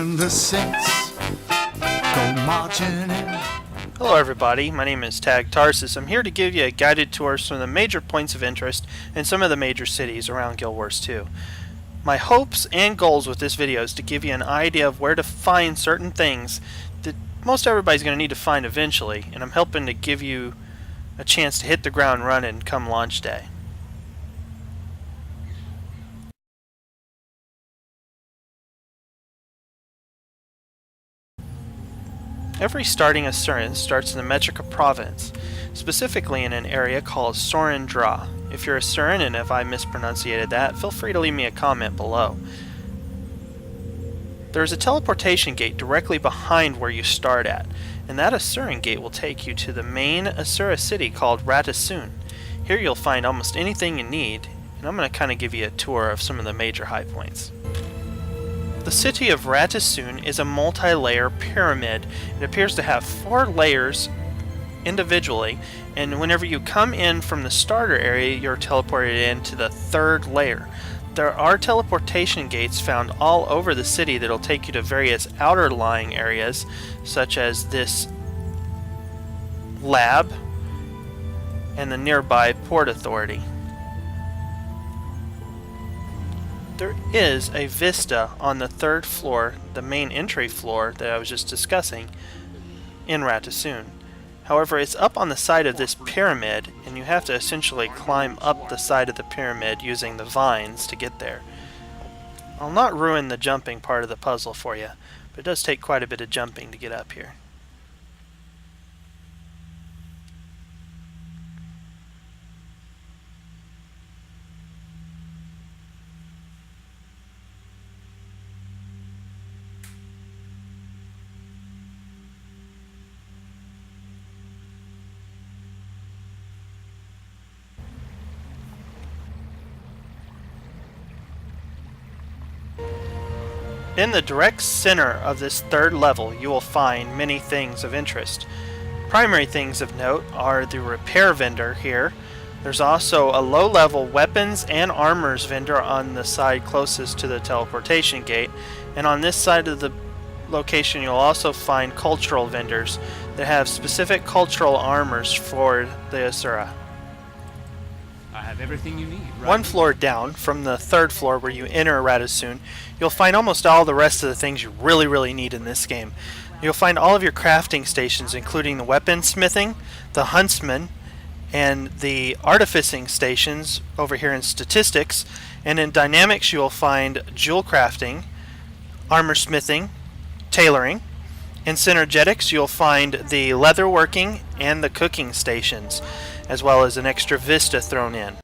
when the saints go marching in. Hello everybody, my name is Tag Tarsus. I'm here to give you a guided tour of some of the major points of interest in some of the major cities around Guild Wars 2. My hopes and goals with this video is to give you an idea of where to find certain things that most everybody's going to need to find eventually, and I'm helping to give you a chance to hit the ground running come launch day. Every starting Asuran starts in the Metrica province, specifically in an area called Sorendra. If you're Asuran and if I mispronunciated that, feel free to leave me a comment below. There is a teleportation gate directly behind where you start at, and that Asuran gate will take you to the main Asura city called Rata Sum. Here you'll find almost anything you need, and I'm going to kind of give you a tour of some of the major high points. The city of Rata Sum is a multi-layer pyramid. It appears to have 4 layers individually, and whenever you come in from the starter area, you're teleported into the 3rd layer. There are teleportation gates found all over the city that'll take you to various outer lying areas, such as this lab and the nearby Port Authority. There is a vista on the 3rd floor, the main entry floor that I was just discussing, in Rata Sum. However, it's up on the side of this pyramid, and you have to essentially climb up the side of the pyramid using the vines to get there. I'll not ruin the jumping part of the puzzle for you, but it does take quite a bit of jumping to get up here. In the direct center of this 3rd level, you will find many things of interest. Primary things of note are the repair vendor here. There's also a low-level weapons and armors vendor on the side closest to the teleportation gate, and on this side of the location you'll also find cultural vendors that have specific cultural armors for the Asura. I have everything you need. Right? One floor down from the 3rd floor where you enter Rata Sum, you'll find almost all the rest of the things you really need in this game. You'll find all of your crafting stations, including the weaponsmithing, the huntsman, and the artificing stations over here in statistics. And in dynamics you'll find jewel crafting, armor smithing, tailoring. In synergetics you'll find the leatherworking and the cooking stations, as well as an extra vista thrown in.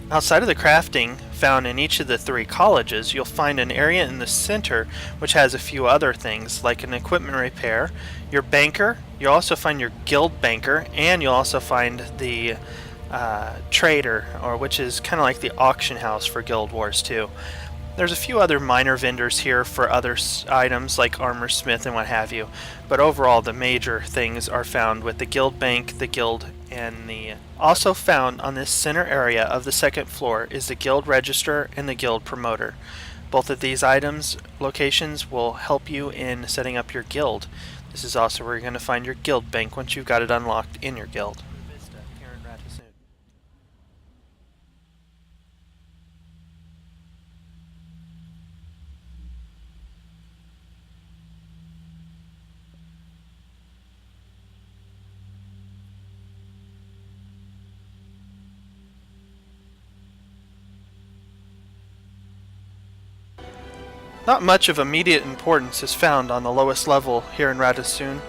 Outside of the crafting found in each of the 3 colleges, you'll find an area in the center which has a few other things, like an equipment repair, your banker, you'll also find your guild banker, and you'll also find the trader, or which is kind of like the auction house for Guild Wars 2. There's a few other minor vendors here for other items like armor smith and what have you, but overall the major things are found with the guild bank, the guild, and the... Also found on this center area of the 2nd floor is the guild register and the guild promoter. Both of these locations will help you in setting up your guild. This is also where you're going to find your guild bank once you've got it unlocked in your guild. Not much of immediate importance is found on the lowest level here in Rata Sum.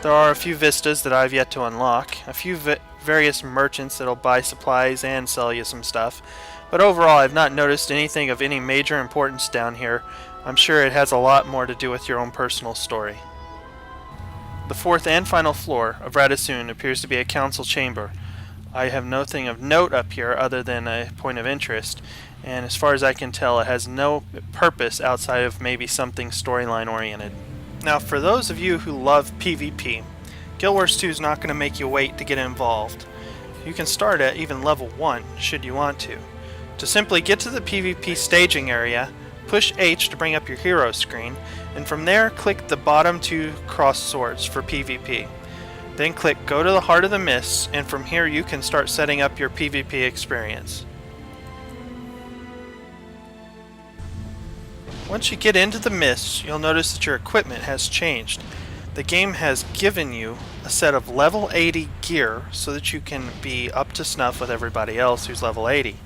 There are a few vistas that I've yet to unlock, a few various merchants that'll buy supplies and sell you some stuff, but overall I've not noticed anything of any major importance down here. I'm sure it has a lot more to do with your own personal story. The 4th and final floor of Rata Sum appears to be a council chamber. I have nothing of note up here other than a point of interest, and as far as I can tell it has no purpose outside of maybe something storyline oriented. Now for those of you who love PvP, Guild Wars 2 is not going to make you wait to get involved. You can start at even level 1 should you want to. To simply get to the PvP staging area, Push H to bring up your hero screen, and from there click the bottom two cross swords for PvP. Then click Go to the Heart of the Mists, and from here you can start setting up your PvP experience. Once you get into the mists, you'll notice that your equipment has changed. The game has given you a set of level 80 gear so that you can be up to snuff with everybody else who's level 80.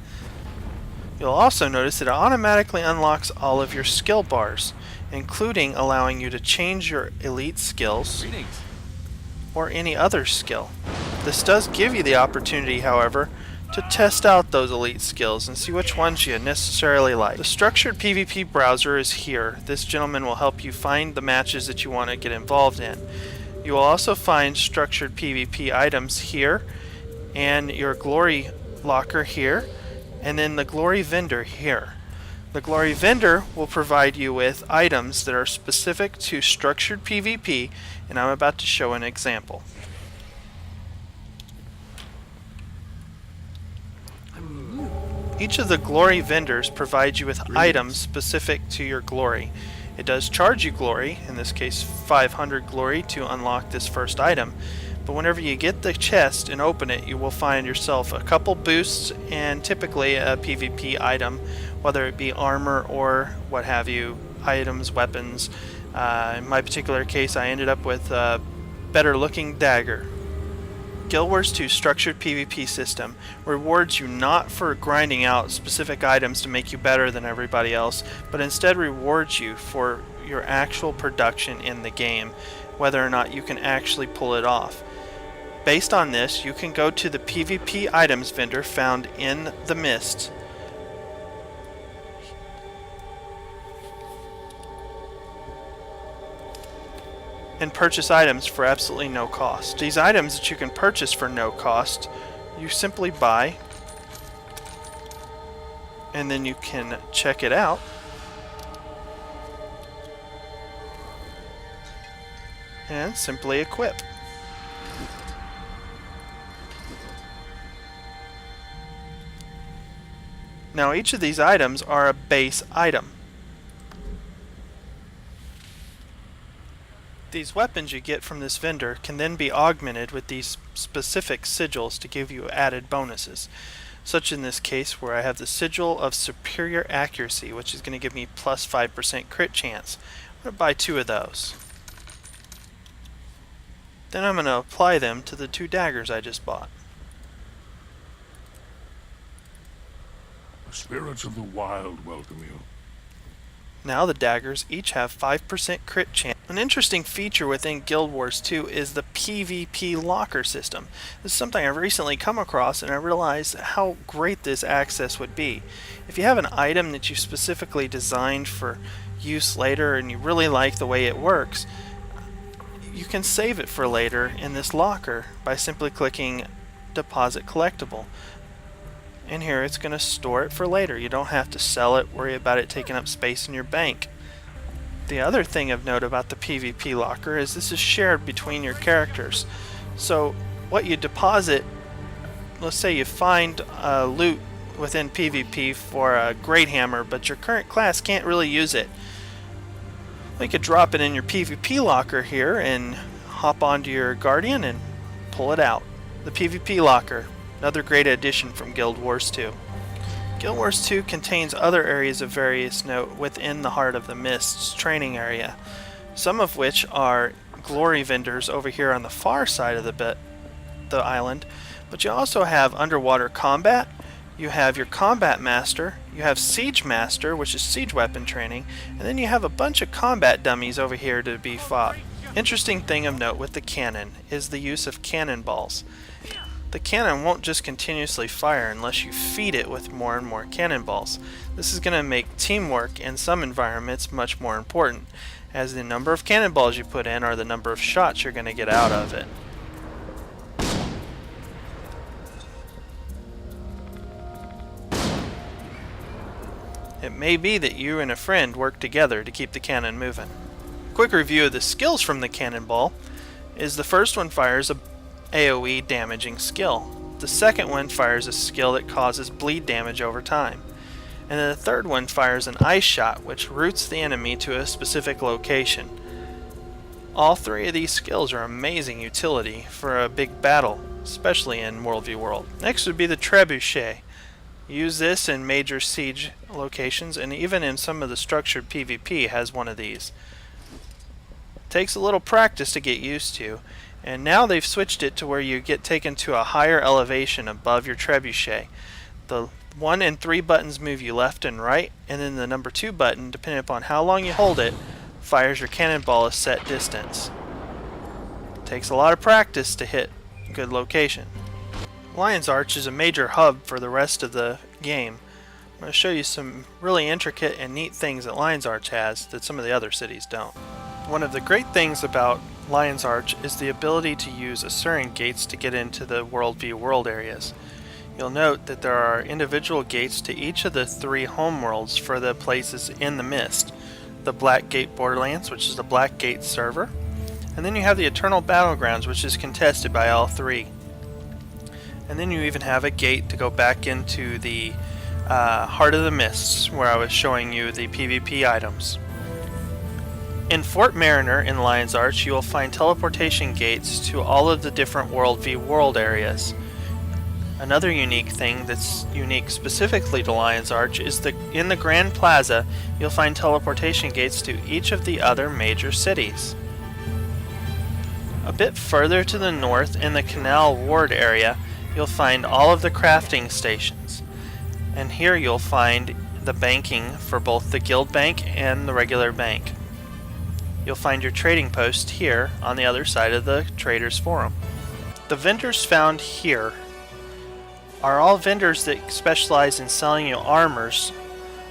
You'll also notice that it automatically unlocks all of your skill bars, including allowing you to change your elite skills or any other skill. This does give you the opportunity, however, to test out those elite skills and see which ones you necessarily like. The structured PvP browser is here. This gentleman will help you find the matches that you want to get involved in. You will also find structured PvP items here, and your glory locker here, and then the glory vendor here. The glory vendor will provide you with items that are specific to structured PvP, and I'm about to show an example. Each of the glory vendors provides you with items specific to your glory. It does charge you glory, in this case 500 glory, to unlock this first item, but whenever you get the chest and open it, you will find yourself a couple boosts and typically a PvP item, whether it be armor or what have you, items, weapons. In my particular case, I ended up with a better looking dagger. Guild Wars 2 structured PvP system rewards you not for grinding out specific items to make you better than everybody else, but instead rewards you for your actual production in the game, whether or not you can actually pull it off. Based on this, you can go to the PvP items vendor found in the mist. And purchase items for absolutely no cost. These items that you can purchase for no cost, you simply buy, and then you can check it out. And simply equip. Now each of these items are a base item. These weapons you get from this vendor can then be augmented with these specific sigils to give you added bonuses. Such in this case where I have the sigil of superior accuracy, which is going to give me plus 5% crit chance. I'm going to buy 2 of those. Then I'm going to apply them to the 2 daggers I just bought. The spirits of the wild welcome you. Now the daggers each have 5% crit chance. An interesting feature within Guild Wars 2 is the PvP locker system. This is something I've recently come across, and I realized how great this access would be. If you have an item that you specifically designed for use later and you really like the way it works, you can save it for later in this locker by simply clicking Deposit Collectible. And here it's going to store it for later. You don't have to sell it, worry about it taking up space in your bank. The other thing of note about the PvP locker is this is shared between your characters. So what you deposit, let's say you find loot within PvP for a Great Hammer, but your current class can't really use it. We could drop it in your PvP locker here and hop onto your Guardian and pull it out. The PvP locker. Another great addition from Guild Wars 2. Guild Wars 2 contains other areas of various note within the Heart of the Mists training area, some of which are glory vendors over here on the far side of the island, but you also have underwater combat, you have your combat master, you have siege master, which is siege weapon training, and then you have a bunch of combat dummies over here to be fought. Interesting thing of note with the cannon is the use of cannonballs. The cannon won't just continuously fire unless you feed it with more and more cannonballs. This is going to make teamwork in some environments much more important, as the number of cannonballs you put in are the number of shots you're going to get out of it. It may be that you and a friend work together to keep the cannon moving. Quick review of the skills from the cannonball is the first one fires a AoE damaging skill. The second one fires a skill that causes bleed damage over time. And then the third one fires an ice shot, which routes the enemy to a specific location. All three of these skills are amazing utility for a big battle, especially in World v World. Next would be the trebuchet. Use this in major siege locations, and even in some of the structured PvP has one of these. Takes a little practice to get used to, and now they've switched it to where you get taken to a higher elevation above your trebuchet. The 1 and 3 buttons move you left and right, and then the number 2 button, depending upon how long you hold it, fires your cannonball a set distance. Takes a lot of practice to hit a good location. Lion's Arch is a major hub for the rest of the game. I'm going to show you some really intricate and neat things that Lion's Arch has that some of the other cities don't. One of the great things about Lion's Arch is the ability to use Assyrian gates to get into the World v World areas. You'll note that there are individual gates to each of the 3 homeworlds for the places in the mist. The Black Gate Borderlands, which is the Black Gate server, and then you have the Eternal Battlegrounds, which is contested by all 3. And then you even have a gate to go back into the Heart of the Mists, where I was showing you the PvP items. In Fort Mariner in Lion's Arch, you will find teleportation gates to all of the different World v World areas. Another unique thing that's unique specifically to Lion's Arch is in the Grand Plaza, you'll find teleportation gates to each of the other major cities. A bit further to the north in the Canal Ward area, you'll find all of the crafting stations. And here you'll find the banking for both the guild bank and the regular bank. You'll find your trading post here on the other side of the Traders Forum. The vendors found here are all vendors that specialize in selling you armors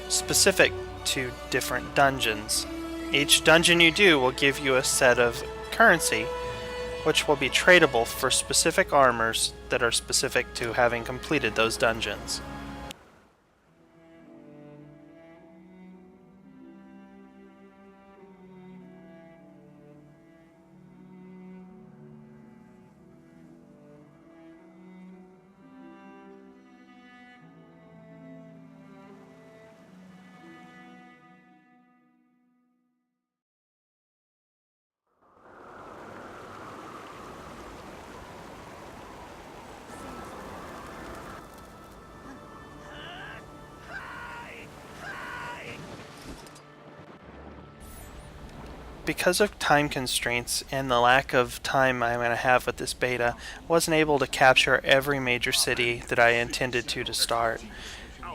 specific to different dungeons. Each dungeon you do will give you a set of currency, which will be tradable for specific armors that are specific to having completed those dungeons. Because of time constraints and the lack of time I'm going to have with this beta, I wasn't able to capture every major city that I intended to start.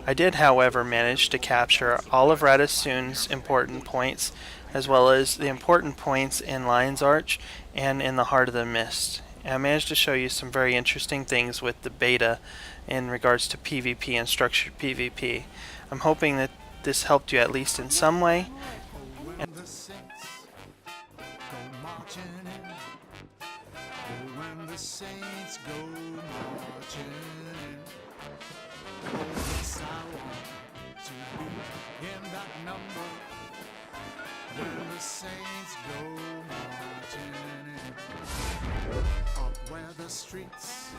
I did, however, manage to capture all of Rata Sum's important points, as well as the important points in Lion's Arch and in the Heart of the Mist. And I managed to show you some very interesting things with the beta in regards to PvP and structured PvP. I'm hoping that this helped you at least in some way. The saints go marching in. Oh, when the saints go marching in. Oh, yes, I want to be in that number. When the saints go marching in. Up where the streets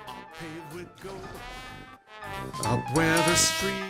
are paved with gold. Up where the streets